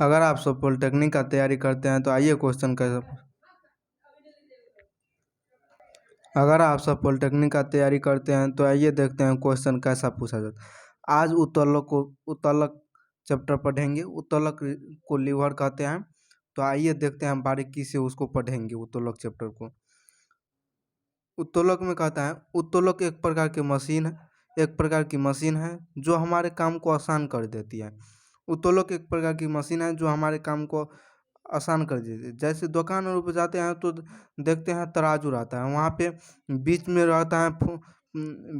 अगर आप सब पॉलिटेक्निक का तैयारी करते हैं तो आइए क्वेश्चन कैसे अगर आप सब पॉलिटेक्निक का तैयारी करते हैं तो आइए देखते हैं क्वेश्चन कैसा पूछा जाता है। आज उत्तोलक चैप्टर पढ़ेंगे। उत्तोलक को लीवर कहते हैं। तो आइए देखते हैं हम बारीकी से उसको पढ़ेंगे उत्तोलक चैप्टर को। उत्तोलक में कहता है उत्तोलक एक प्रकार की मशीन है जो हमारे काम को आसान कर देती है। उत्तोलक एक प्रकार की मशीन है जो हमारे काम को आसान कर देती है। जैसे दुकान और पे जाते हैं तो देखते हैं तराजू रहता है, वहाँ पे बीच में रहता है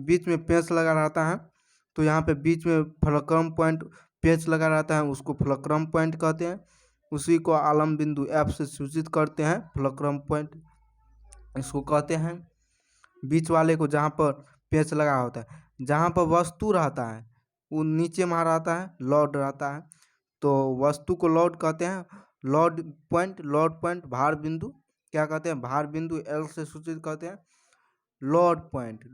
बीच में पेंच लगा रहता है। तो यहाँ पे बीच में फलक्रम पॉइंट पेंच लगा रहता है, उसको फलक्रम पॉइंट कहते हैं। उसी को आलम बिंदु एफ से सूचित करते हैं, फलक्रम पॉइंट इसको कहते हैं। बीच वाले को जहाँ पर पेंच लगा होता है, जहाँ पर वस्तु रहता है वो नीचे में रहता है, लॉर्ड रहता है। तो वस्तु को लॉर्ड कहते हैं। लॉर्ड पॉइंट भार बिंदु क्या कहते हैं, भार बिंदु एल से सूचित करते हैं। लॉर्ड पॉइंट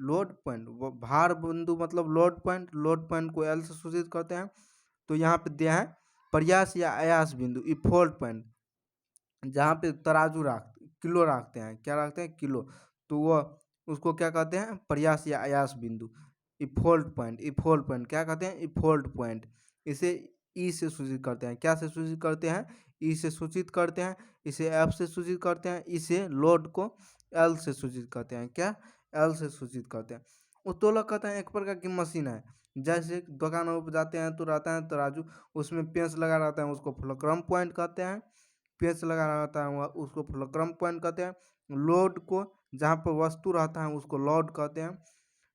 भार बिंदु मतलब लॉर्ड पॉइंट को एल से सूचित करते हैं। तो यहाँ पे दिया है प्रयास या आयास बिंदु इफोल्ट पॉइंट, जहाँ पे तराजू किलो रखते हैं, क्या रखते हैं, किलो। तो वह उसको क्या कहते हैं, प्रयास या आयास बिंदु इफोल्ट पॉइंट क्या कहते हैं, इफोल्ट पॉइंट। इसे ई से सूचित करते हैं, क्या से सूचित करते हैं, ई से सूचित करते हैं। इसे एफ से सूचित करते हैं। इसे लोड को एल से सूचित करते हैं, क्या, एल से सूचित करते हैं। उत्तोलक कहते हैं एक प्रकार की मशीन है। जैसे दुकानों पर जाते हैं तो रहता है तराजू, उसमें पेंच लगा रहता है, उसको फुलक्रम पॉइंट कहते हैं। पेंच लगा रहता है उसको फुलक्रम पॉइंट कहते हैं। लोड को जहाँ पर वस्तु रहता है उसको लोड कहते हैं।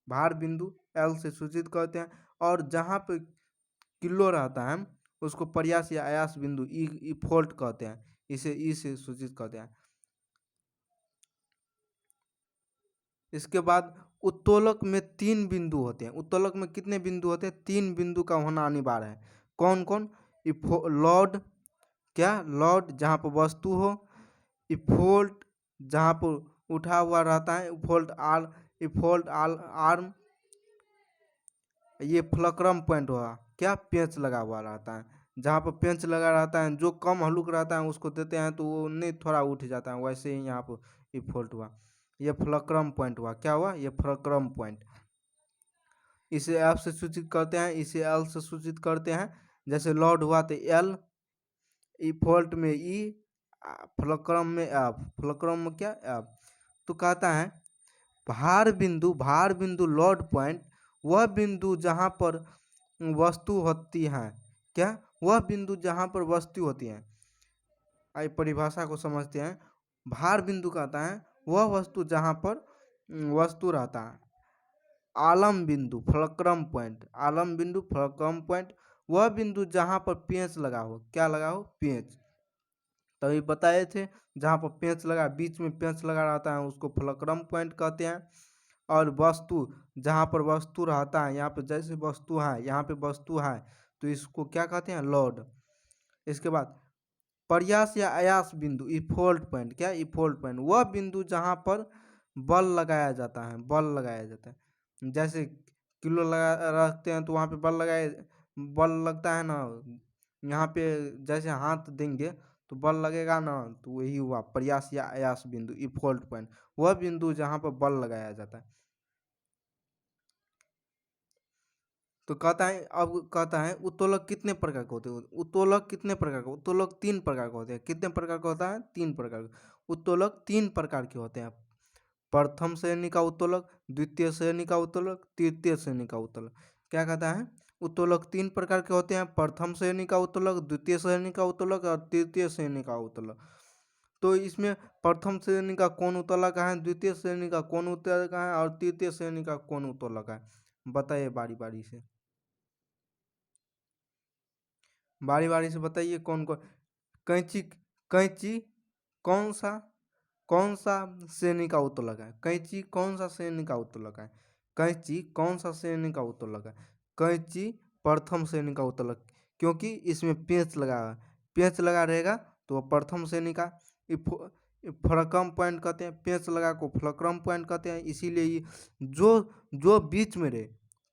भार बिंदु एल से सूचित करते हैं। और जहाँ पे किलो रहता है उसको प्रयास या आयास बिंदु ई फोल्ट कहते हैं। इसे ई से सूचित करते हैं। इसके बाद उत्तोलक में 3 बिंदु होते हैं। उत्तोलक में कितने बिंदु होते हैं, 3 बिंदु का होना अनिवार्य है। कौन कौन, लॉर्ड, क्या, लॉर्ड जहाँ पर वस्तु हो, इफोल्ट जहाँ पर उठा हुआ रहता है, इफोल्ट आर्म, ये फ्लक्रम पॉइंट हुआ, क्या, पेंच लगा हुआ रहता है। जहाँ पर पेंच लगा रहता है, जो कम हल्लुक रहता है उसको देते हैं तो वो नहीं थोड़ा उठ जाता है, वैसे ही यहाँ पर इफोल्ट हुआ, ये फ्लक्रम पॉइंट हुआ, क्या हुआ, ये फ्लक्रम पॉइंट। इसे एफ से सूचित करते हैं, इसे एल से सूचित करते हैं। जैसे लॉर्ड हुआ तो एल, इफोल्ट में ई, फुलक्रम में एफ, फुलक्रम में क्या, एफ। तो कहता है भार बिंदु लॉर्ड पॉइंट वह बिंदु जहाँ पर वस्तु होती है, क्या, वह बिंदु जहाँ पर वस्तु होती है। आइए परिभाषा को समझते हैं। भार बिंदु कहता है वह वस्तु जहाँ पर वस्तु रहता है। आलम बिंदु फुलक्रम पॉइंट वह बिंदु जहाँ पर पेंच लगा हो, क्या लगा हो, पेंच। तभी बताए थे जहाँ पर पेंच लगा, बीच में पेंच लगा रहता है उसको फुलक्रम पॉइंट कहते हैं। और वस्तु जहाँ पर वस्तु रहता है, यहाँ पे जैसे वस्तु है, यहाँ पे वस्तु है तो इसको क्या कहते हैं, लॉर्ड। इसके बाद प्रयास या आयास बिंदु इफोल्ट पॉइंट, क्या, इफोल्ट पॉइंट वह बिंदु जहाँ पर बल लगाया जाता है। जैसे किलो लगा रखते हैं तो वहाँ पे बल लगता है ना, यहाँ पे जैसे हाथ देंगे तो बल लगेगा ना, तो वही हुआ प्रयास या आयास बिंदु इफोल्ट पॉइंट, वह बिंदु जहाँ पर बल लगाया जाता है। तो कहता है उत्तोलक कितने प्रकार के होते हैं। उत्तोलक 3 प्रकार के होते हैं। कितने प्रकार का होता है, 3 प्रकार के। उत्तोलक 3 प्रकार के होते हैं। प्रथम श्रेणी का उत्तोलक, द्वितीय श्रेणी का उत्तोलक, तृतीय श्रेणी का उत्तोलक। क्या कहता है, उत्तोलक 3 प्रकार के होते हैं। प्रथम श्रेणी का उत्तोलक, द्वितीय श्रेणी का उत्तोलक और तृतीय श्रेणी का उत्तोलक। तो इसमें प्रथम श्रेणी का कौन उत्तोलक है, द्वितीय श्रेणी का कौन उत्तोलक है और तृतीय श्रेणी का कौन उत्तोलक है, बताइए बारी बारी से बताइए कौन कौन। कैंची कैंची कौन सा श्रेणी का उत्तोलक है, कैंची कौन सा श्रेणी का उत्तोलक है, कैंची कौन सा श्रेणी का उत्तोलक है, कैंची प्रथम श्रेणी का उत्तोलक, क्योंकि इसमें पेंच लगा रहेगा तो प्रथम श्रेणी का। फ्लक्रम पॉइंट कहते हैं, पेंच लगा को फ्लक्रम पॉइंट कहते हैं। इसीलिए जो बीच में रहे,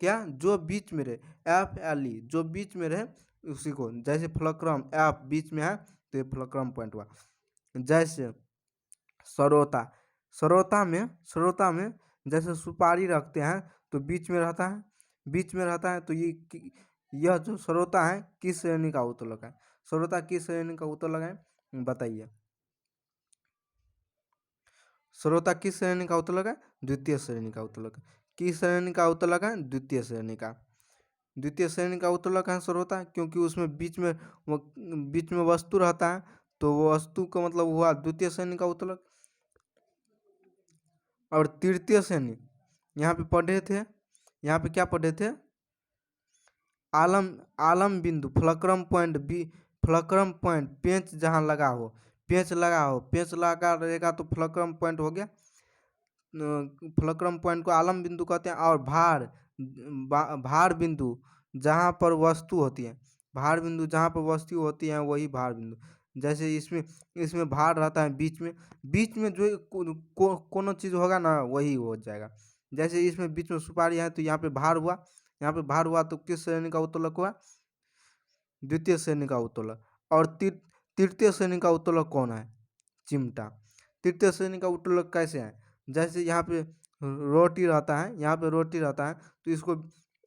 क्या, जो बीच में रहे, एफ एल ई, जो बीच में रहे उसी को, जैसे फलक्रम एफ बीच में है तो ये फलक्रम पॉइंट हुआ। जैसे सरोता, सरोता में जैसे सुपारी रखते हैं तो बीच में रहता है, बीच में रहता है तो यह जो सरोता है किस श्रेणी का उत्तोलक है? सरोता किस श्रेणी का उत्तोलक है बताइए। सरोता किस श्रेणी का उत्तोलक है? द्वितीय श्रेणी का उत्तोलक। किस श्रेणी का उत्तोलक है? द्वितीय श्रेणी का। द्वितीय श्रेणी का उत्तोलक है सरोता, क्योंकि उसमें बीच में वस्तु रहता है, तो वो वस्तु का मतलब हुआ द्वितीय श्रेणी का उत्तोलक। और तृतीय श्रेणी यहाँ पे पढ़े थे, यहाँ पे क्या पढ़े थे? आलम बिंदु fulcrum point B, fulcrum point पेंच जहाँ लगा हो, पेंच लगा रहेगा तो फलक्रम पॉइंट हो गया। फलक्रम पॉइंट को आलम बिंदु कहते हैं। और भार बिंदु जहाँ पर वस्तु होती है, भार बिंदु जहाँ पर वस्तु होती है वही भार बिंदु। जैसे इसमें भार रहता है बीच में जो कोनो चीज़ होगा ना वही हो जाएगा। जैसे इसमें बीच में सुपारी है तो यहाँ पे भार हुआ, यहाँ पे भार हुआ तो किस श्रेणी का उत्तोलक हुआ? द्वितीय श्रेणी का उत्तोलक। और तृतीय श्रेणी का उत्तोलक कौन है? चिमटा। तृतीय श्रेणी का उत्तोलक कैसे है? जैसे यहाँ पे रोटी रहता है, यहाँ पे रोटी रहता है तो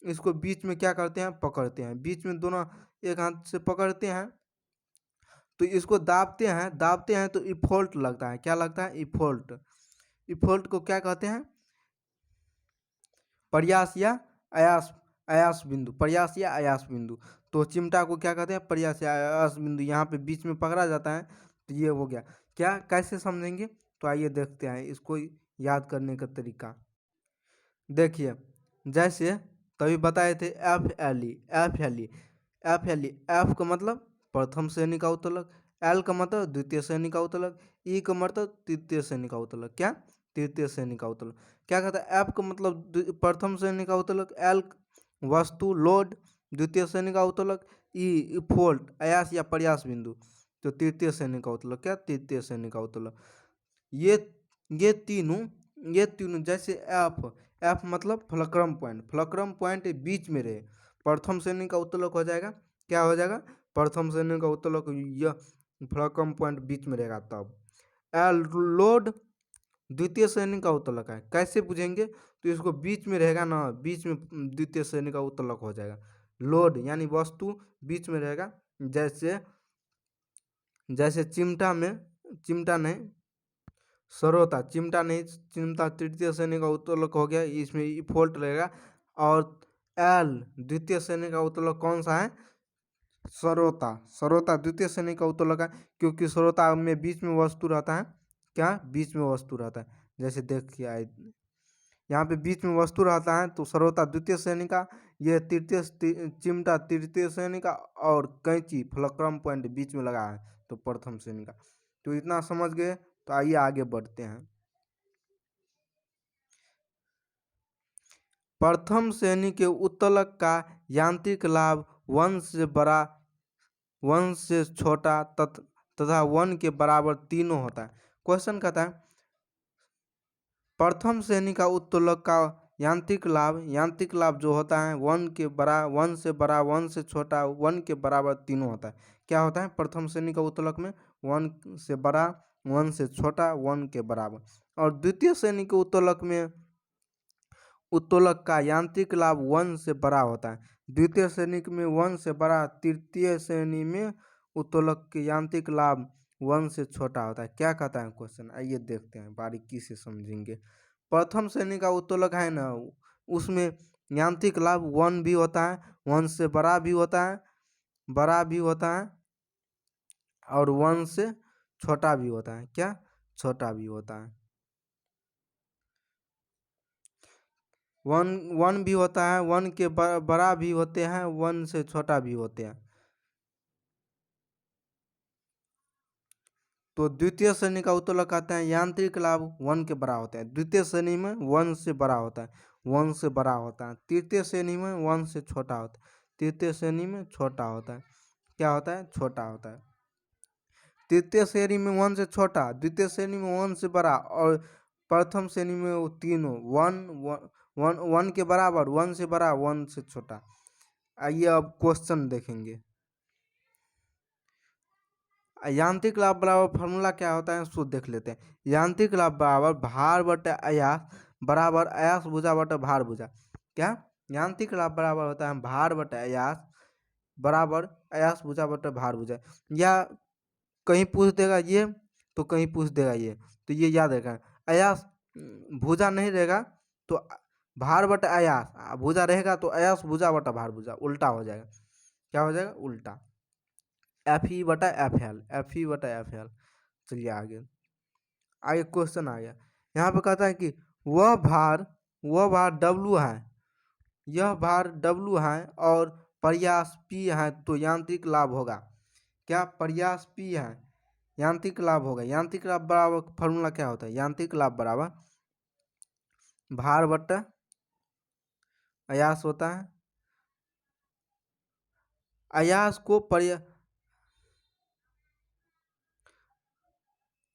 इसको बीच में क्या करते हैं? पकड़ते हैं, बीच में दोनों एक हाथ से पकड़ते हैं तो इसको दाबते हैं तो इफोल्ट लगता है। क्या लगता है? इफोल्ट। इफोल्ट को क्या कहते हैं? प्रयास या अयास बिंदु, प्रयास या अयास बिंदु। तो चिमटा को क्या कहते हैं? प्रयास या अयास बिंदु। यहाँ पे बीच में पकड़ा जाता है तो ये हो गया। क्या कैसे समझेंगे? तो आइए देखते हैं इसको याद करने का तरीका। देखिए, जैसे तभी बताए थे एफ का मतलब प्रथम श्रेणी का उत्तोलक, एल का मतलब द्वितीय श्रेणी का उत्तोलक, ई का मतलब तृतीय श्रेणी का उत्तोलक। क्या? तृतीय श्रेणी का उत्तोलक। क्या कहता है? एफ का मतलब प्रथम श्रेणी का उत्तोलक, एल वस्तु लोड, द्वितीय श्रेणी का उत्तोलक, ई फोल्ट अयास या प्रयास बिंदु, तो तृतीय श्रेणी का उत्तोलक। क्या? तृतीय श्रेणी का उत्तोलक। ये तीनों जैसे एफ मतलब फलक्रम पॉइंट बीच में रहे, प्रथम श्रेणी का उत्तोलक हो जाएगा। क्या हो जाएगा? प्रथम श्रेणी का उत्तोलक। यह फलक्रम पॉइंट बीच में रहेगा तब। एल लोड द्वितीय श्रेणी का उत्तोलक है। कैसे पूछेंगे? तो इसको बीच में रहेगा ना, बीच में द्वितीय श्रेणी का उत्तोलक हो जाएगा। लोड यानी वस्तु बीच में रहेगा। जैसे चिमटा नहीं सरोता, चिमटा तृतीय श्रेणी का उत्तोलक हो गया, इसमें ई फोल्ट रहेगा। और एल द्वितीय श्रेणी का उत्तोलक कौन सा है? सरोता द्वितीय श्रेणी का उत्तोलक है, क्योंकि सरोता में बीच में वस्तु रहता है। क्या? बीच में वस्तु रहता है। जैसे देखिए यहाँ पे बीच में वस्तु रहता है तो सरोता द्वितीय श्रेणी का, ये चिमटा तृतीय श्रेणी का, और कैंची फलक्रम पॉइंट बीच में लगा है तो प्रथम श्रेणी का। तो इतना समझ गए, तो आइए आगे बढ़ते हैं। प्रथम श्रेणी के उत्तोलक का यांत्रिक लाभ 1 से बड़ा, 1 से छोटा तथा 1 के बराबर तीनों होता है। क्वेश्चन कहता है प्रथम श्रेणी का उत्तोलक का यांत्रिक लाभ जो होता है 1 से बड़ा, 1 से छोटा, 1 के बराबर तीनों होता है। क्या होता है? प्रथम श्रेणी का उत्तोलक में 1 से बड़ा, 1 से छोटा, 1 के बराबर। और द्वितीय श्रेणी के उत्तोलक का यांत्रिक लाभ 1 से बड़ा होता है। द्वितीय श्रेणी में 1 से बड़ा, तृतीय श्रेणी में उत्तोलक के यांत्रिक लाभ 1 से छोटा होता है। क्या कहता है क्वेश्चन? आइए देखते हैं, बारीकी से समझेंगे। प्रथम श्रेणी का उत्तोलक है ना, उसमें यांत्रिक लाभ 1 भी होता है, 1 से बड़ा भी होता है और 1 से छोटा भी होता है। क्या? छोटा भी होता है। 1 भी होता है, 1 के बड़ा भी होते हैं, 1 से छोटा भी होते हैं। तो द्वितीय श्रेणी का उत्तोलक कहते हैं यांत्रिक लाभ 1 के बड़ा होता है। द्वितीय श्रेणी में 1 से बड़ा होता है, 1 से बड़ा होता है। तृतीय श्रेणी में 1 से छोटा होता है, तृतीय श्रेणी में छोटा होता है। क्या होता है? छोटा होता है। तृतीय श्रेणी में 1 से छोटा, द्वितीय श्रेणी में 1 से बड़ा, और प्रथम श्रेणी में वो तीनों 1 के बराबर, 1 से बड़ा, 1 से छोटा। आइए अब क्वेश्चन देखेंगे। यांत्रिक लाभ बराबर फार्मूला क्या होता है उसको देख लेते हैं। यांत्रिक लाभ बराबर भार बटे अयास बराबर अयास भुजा बटे भार भुजा। क्या यांत्रिक लाभ बराबर होता है भार बटे अयास बराबर अयास भुजा बटे भार भुजा। या कहीं पूछ देगा ये तो कहीं पूछ देगा ये, तो ये याद रखना। अयास भुजा नहीं रहेगा तो भार बटे अयास, भुजा रहेगा तो अयास भुजा बटा भार भुजा, उल्टा हो जाएगा। क्या हो जाएगा? उल्टा। एफ ई बटा एफ एल, एफ ई बटा एफ एल। चलिए आगे आगे क्वेश्चन आ गया। यहाँ पे कहता है कि वह भार डब्लू है, यह भार डब्लू है और प्रयास पी है तो यांत्रिक लाभ होगा। क्या प्रयास पी है, यांत्रिक लाभ होगा। यांत्रिक लाभ बराबर फॉर्मूला क्या होता है? यांत्रिक लाभ बराबर भार बटा अयास होता है। अयास को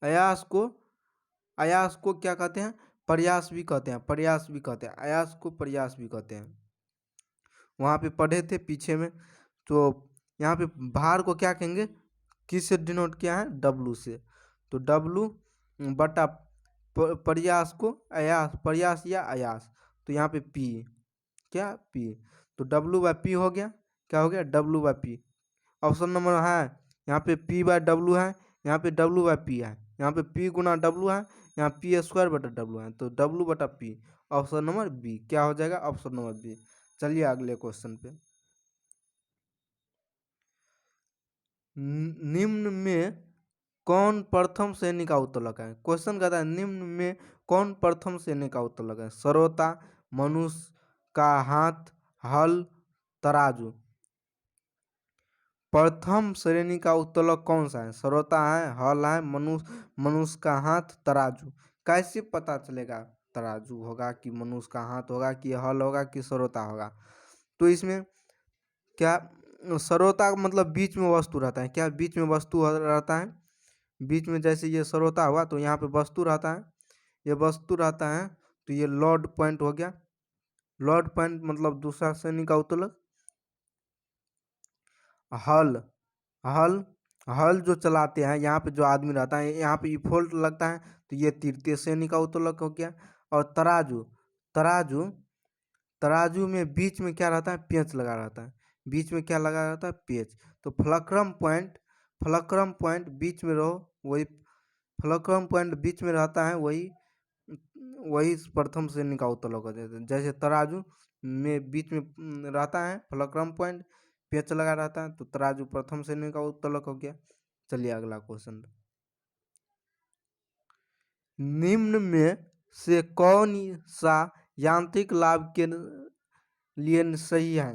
अयास को क्या कहते हैं? प्रयास भी कहते हैं, प्रयास भी कहते हैं, अयास को प्रयास भी कहते हैं। वहाँ पे पढ़े थे पीछे में। तो यहाँ पे भार को क्या कहेंगे, किस से डिनोट किया है? डब्लू से। तो डब्लू बटा प्रयास को अयास, प्रयास या अयास, तो यहाँ पे पी, क्या पी, तो डब्लू बाय पी हो गया। क्या हो गया? W by P. Option number है यहाँ पे पी बाय डब्लू है, यहाँ पे डब्लू बाय पी है, यहाँ पे पी गुना डब्लू है, यहाँ पी स्क्वायर बटा डब्लू है, तो डब्लू बटा पी। ऑप्शन नंबर बी क्या हो जाएगा? Option number B. चलिए अगले क्वेश्चन पे। निम्न में कौन प्रथम श्रेणी का उत्तोलक है? क्वेश्चन कहता है निम्न में कौन प्रथम श्रेणी का उत्तोलक है? सरोता, मनुष्य का हाथ, हल, तराजू। प्रथम श्रेणी का उत्तोलक कौन सा है? सरोता है, हल है, मनुष्य का हाथ, तराजू। कैसे पता चलेगा तराजू होगा कि मनुष्य का हाथ होगा कि हल होगा कि सरोता होगा? तो इसमें क्या सरोता मतलब बीच में वस्तु रहता है। क्या बीच में वस्तु रहता है? बीच में जैसे ये सरोता हुआ तो यहाँ पे वस्तु रहता है, ये वस्तु रहता है, तो ये लॉर्ड पॉइंट हो गया। लॉर्ड पॉइंट मतलब दूसरा श्रेणी का उत्तोलक। हल, हल हल जो चलाते हैं, यहाँ पे जो आदमी रहता है, यहाँ पे फॉल्ट लगता है तो ये तृतीय श्रेणी का उत्तोलक हो गया। और तराजू, तराजू तराजू में बीच में क्या रहता है? पेंच लगा रहता है। बीच में क्या लगा रहता है? पेंच। तो फलक्रम पॉइंट बीच में रहो, वही फलक्रम पॉइंट बीच में रहता है, वही वही प्रथम श्रेणी का उत्तोलक हो जाता है। जैसे तराजू में बीच में रहता है फलक्रम पॉइंट, पेंच लगा रहता है, तो तराजू प्रथम श्रेणी का उत्तोलक हो गया। चलिए अगला क्वेश्चन। निम्न में से कौन सा यांत्रिक लाभ के लिए सही है?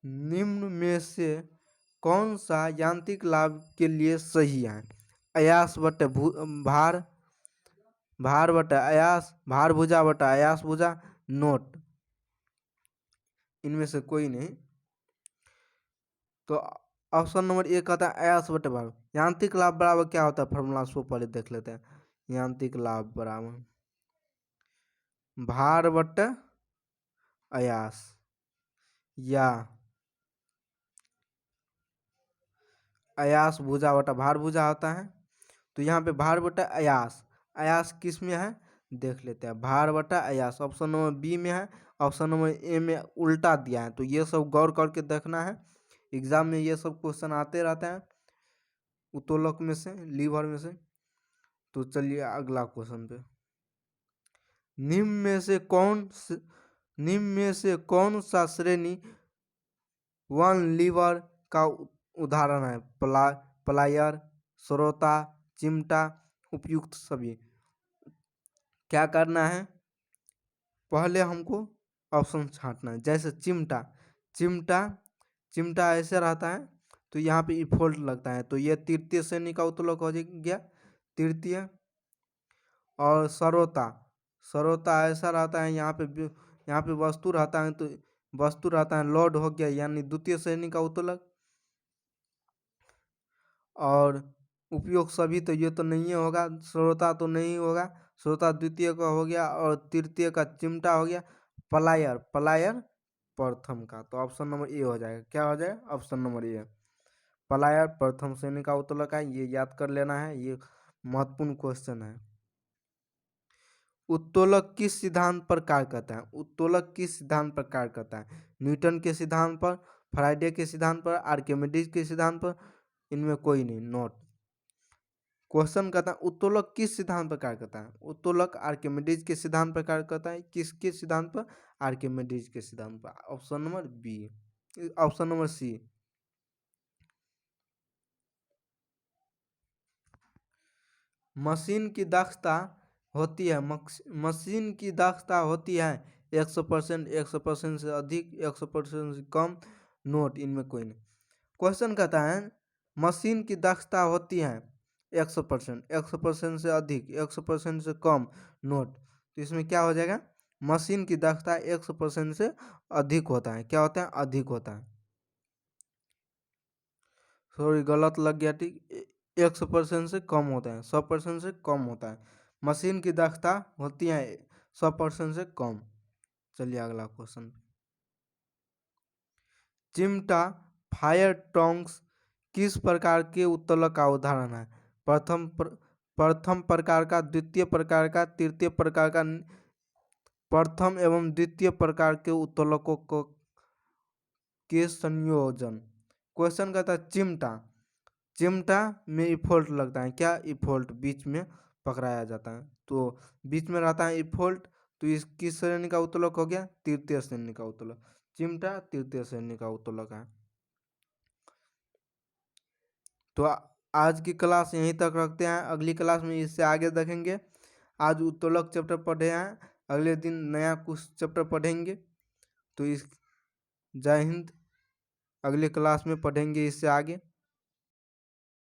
निम्न में से कौन सा यांत्रिक लाभ के लिए सही है? अयास बटे भार, भार बटा अयास, भार भुजा बटा अयास भुजा, नोट। इनमें से कोई नहीं। तो ऑप्शन नंबर ए कहता है अयास बटे भार। यांत्रिक लाभ बराबर क्या होता है? फॉर्मूला उसको पहले देख लेते हैं। यांत्रिक लाभ बराबर भार बटे अयास या अयास भुजा बटा भार भुजा होता है। तो यहाँ पे भार बटा अयास, अयास किस में है देख लेते हैं। भार बटा अयास ऑप्शन नंबर बी में है, ऑप्शन नंबर ए में उल्टा दिया है। तो ये सब गौर करके देखना है, एग्जाम में ये सब क्वेश्चन आते रहते हैं उत्तोलक में से, लीवर में से। तो चलिए अगला क्वेश्चन पे। निम्न में से कौन सा श्रेणी वन लीवर का उदाहरण है? प्लायर, सरोता, चिमटा, उपयुक्त सभी। क्या करना है? पहले हमको ऑप्शन छांटना है। जैसे चिमटा, चिमटा ऐसे रहता है, तो यहाँ पे फॉल्ट लगता है, तो ये तृतीय श्रेणी का उत्तोलक हो गया, तृतीय। और सरोता ऐसा रहता है, यहाँ पे वस्तु रहता है, तो वस्तु रहता है लोड हो गया, यानी द्वितीय श्रेणी का उत्तोलक। और उपयोग सभी तो ये तो नहीं होगा, श्रोता तो नहीं होगा, श्रोता द्वितीय का हो गया, और तृतीय का चिमटा हो गया। पलायर प्रथम का, तो ऑप्शन नंबर ए हो जाएगा। क्या हो जाएगा? Option number A. पलायर प्रथम श्रेणी का उत्तोलक है, ये याद कर लेना है, ये महत्वपूर्ण क्वेश्चन है। उत्तोलक किस सिद्धांत पर कार्य करता है? उत्तोलक किस सिद्धांत पर कार्य करता है? न्यूटन के सिद्धांत पर, फ्राइडे के सिद्धांत पर, आर्किमिडीज के सिद्धांत पर, इनमें कोई नहीं, नोट। क्वेश्चन कहता है उत्तोलक किस सिद्धांत पर कार्य करता है? उत्तोलक आर्किमिडीज के सिद्धांत पर कार्य करता है। किसके सिद्धांत पर? आर्किमिडीज के सिद्धांत पर। Option number B, option number C. Machine की दक्षता होती है, मशीन की दक्षता होती है 100%, 100% से अधिक, 100% से कम, नोट, इनमें कोई नहीं। क्वेश्चन कहता है मशीन की दक्षता होती है 100%, 100% से अधिक, 100% से कम, नोट। तो इसमें क्या हो जाएगा? मशीन की दक्षता 100% से अधिक होता है। क्या होता है? अधिक होता है। सॉरी, गलत लग गया, ठीक। 100% से कम होता है, 100% से कम होता है। मशीन की दक्षता होती है 100% से कम। चलिए अगला क्वेश्चन। चिमटा, फायर टोंग्स किस प्रकार के उत्तोलक का उदाहरण है? प्रथम प्रकार का, द्वितीय प्रकार का, तृतीय प्रकार का, प्रथम एवं द्वितीय प्रकार के उत्तोलकों को के संयोजन। क्वेश्चन कहता है चिमटा, चिमटा में इफोल्ट लगता है। क्या? इफोल्ट बीच में पकड़ाया जाता है, तो बीच में रहता है इफोल्ट, तो इस किस श्रेणी का उत्तोलक हो गया? तृतीय श्रेणी का उत्तोलक। चिमटा तृतीय श्रेणी का उत्तोलक है। तो आज की क्लास यहीं तक रखते हैं, अगली क्लास में इससे आगे देखेंगे। आज उत्तोलक चैप्टर पढ़े हैं, अगले दिन नया कुछ चैप्टर पढ़ेंगे। तो इस जय हिंद, अगली क्लास में पढ़ेंगे इससे आगे।